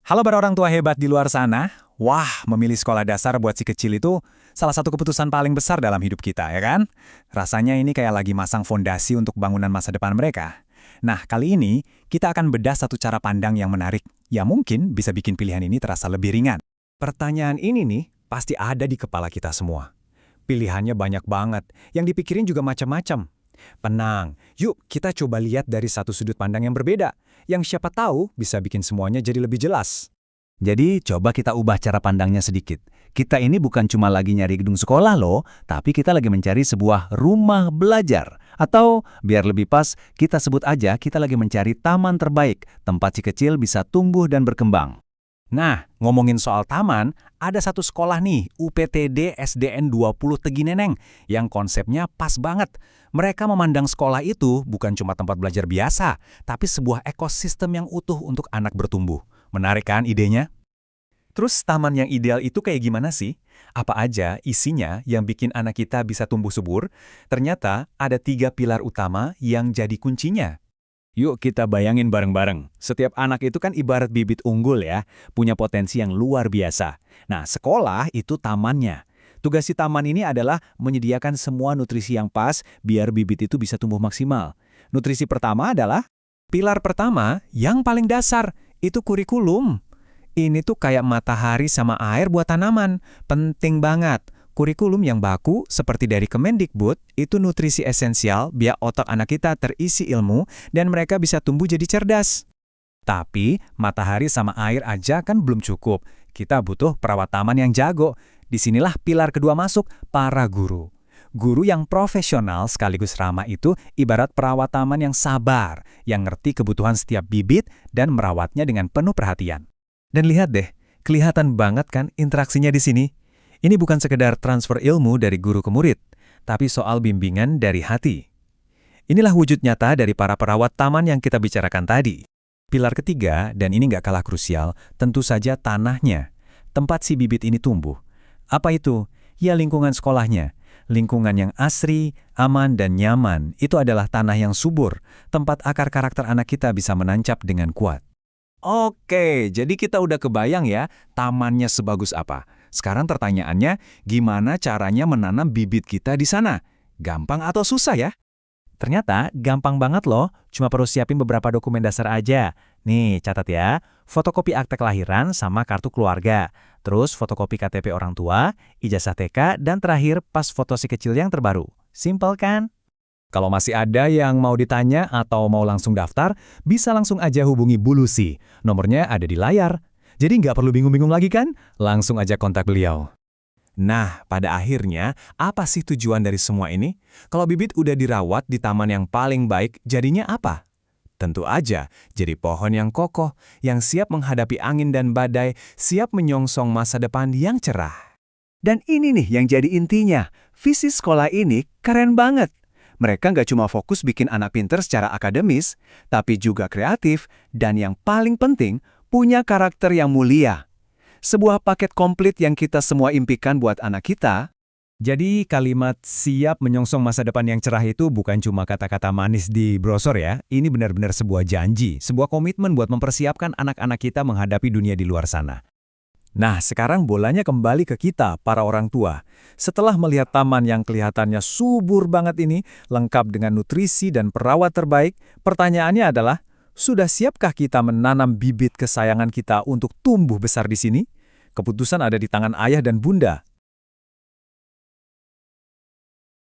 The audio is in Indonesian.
Halo para orang tua hebat di luar sana. Wah, memilih sekolah dasar buat si kecil itu salah satu keputusan paling besar dalam hidup kita, ya kan? Rasanya ini kayak lagi masang fondasi untuk bangunan masa depan mereka. Nah, kali ini kita akan bedah satu cara pandang yang menarik, yang mungkin bisa bikin pilihan ini terasa lebih ringan. Pertanyaan ini nih, pasti ada di kepala kita semua. Pilihannya banyak banget, yang dipikirin juga macam-macam. Tenang, yuk kita coba lihat dari satu sudut pandang yang berbeda, yang siapa tahu bisa bikin semuanya jadi lebih jelas. Jadi, coba kita ubah cara pandangnya sedikit. Kita ini bukan cuma lagi nyari gedung sekolah loh, tapi kita lagi mencari sebuah rumah belajar. Atau, biar lebih pas, kita sebut aja kita lagi mencari taman terbaik, tempat si kecil bisa tumbuh dan berkembang. Nah, ngomongin soal taman, ada satu sekolah nih, UPTD SDN 20 Tegineneng, yang konsepnya pas banget. Mereka memandang sekolah itu bukan cuma tempat belajar biasa, tapi sebuah ekosistem yang utuh untuk anak bertumbuh. Menarik kan idenya? Terus taman yang ideal itu kayak gimana sih? Apa aja isinya yang bikin anak kita bisa tumbuh subur? Ternyata ada 3 pilar utama yang jadi kuncinya. Yuk kita bayangin bareng-bareng. Setiap anak itu kan ibarat bibit unggul ya, punya potensi yang luar biasa. Nah, sekolah itu tamannya. Tugas si taman ini adalah menyediakan semua nutrisi yang pas biar bibit itu bisa tumbuh maksimal. Nutrisi pertama adalah pilar pertama yang paling dasar, itu kurikulum. Ini tuh kayak matahari sama air buat tanaman, penting banget. Kurikulum yang baku, seperti dari Kemendikbud, itu nutrisi esensial biar otak anak kita terisi ilmu dan mereka bisa tumbuh jadi cerdas. Tapi, matahari sama air aja kan belum cukup. Kita butuh perawat taman yang jago. Disinilah pilar kedua masuk, para guru. Guru yang profesional sekaligus ramah itu ibarat perawat taman yang sabar, yang ngerti kebutuhan setiap bibit dan merawatnya dengan penuh perhatian. Dan lihat deh, kelihatan banget kan interaksinya di sini. Ini bukan sekedar transfer ilmu dari guru ke murid, tapi soal bimbingan dari hati. Inilah wujud nyata dari para perawat taman yang kita bicarakan tadi. Pilar ketiga, dan ini nggak kalah krusial, tentu saja tanahnya. Tempat si bibit ini tumbuh. Apa itu? Ya lingkungan sekolahnya. Lingkungan yang asri, aman, dan nyaman, itu adalah tanah yang subur, tempat akar karakter anak kita bisa menancap dengan kuat. Oke, jadi kita udah kebayang ya, tamannya sebagus apa. Sekarang pertanyaannya, gimana caranya menanam bibit kita di sana? Gampang atau susah ya? Ternyata gampang banget loh, cuma perlu siapin beberapa dokumen dasar aja. Nih, catat ya, fotokopi akte kelahiran sama kartu keluarga, terus fotokopi KTP orang tua, ijazah TK, dan terakhir pas foto si kecil yang terbaru. Simple kan? Kalau masih ada yang mau ditanya atau mau langsung daftar, bisa langsung aja hubungi Bu Lucy. Nomornya ada di layar. Jadi nggak perlu bingung-bingung lagi kan? Langsung aja kontak beliau. Nah, pada akhirnya, apa sih tujuan dari semua ini? Kalau bibit udah dirawat di taman yang paling baik, jadinya apa? Tentu aja, jadi pohon yang kokoh, yang siap menghadapi angin dan badai, siap menyongsong masa depan yang cerah. Dan ini nih yang jadi intinya, visi sekolah ini keren banget. Mereka nggak cuma fokus bikin anak pinter secara akademis, tapi juga kreatif, dan yang paling penting, punya karakter yang mulia. Sebuah paket komplit yang kita semua impikan buat anak kita. Jadi kalimat siap menyongsong masa depan yang cerah itu bukan cuma kata-kata manis di brosur ya. Ini benar-benar sebuah janji, sebuah komitmen buat mempersiapkan anak-anak kita menghadapi dunia di luar sana. Nah, sekarang bolanya kembali ke kita, para orang tua. Setelah melihat taman yang kelihatannya subur banget ini, lengkap dengan nutrisi dan perawat terbaik, pertanyaannya adalah, sudah siapkah kita menanam bibit kesayangan kita untuk tumbuh besar di sini? Keputusan ada di tangan ayah dan bunda.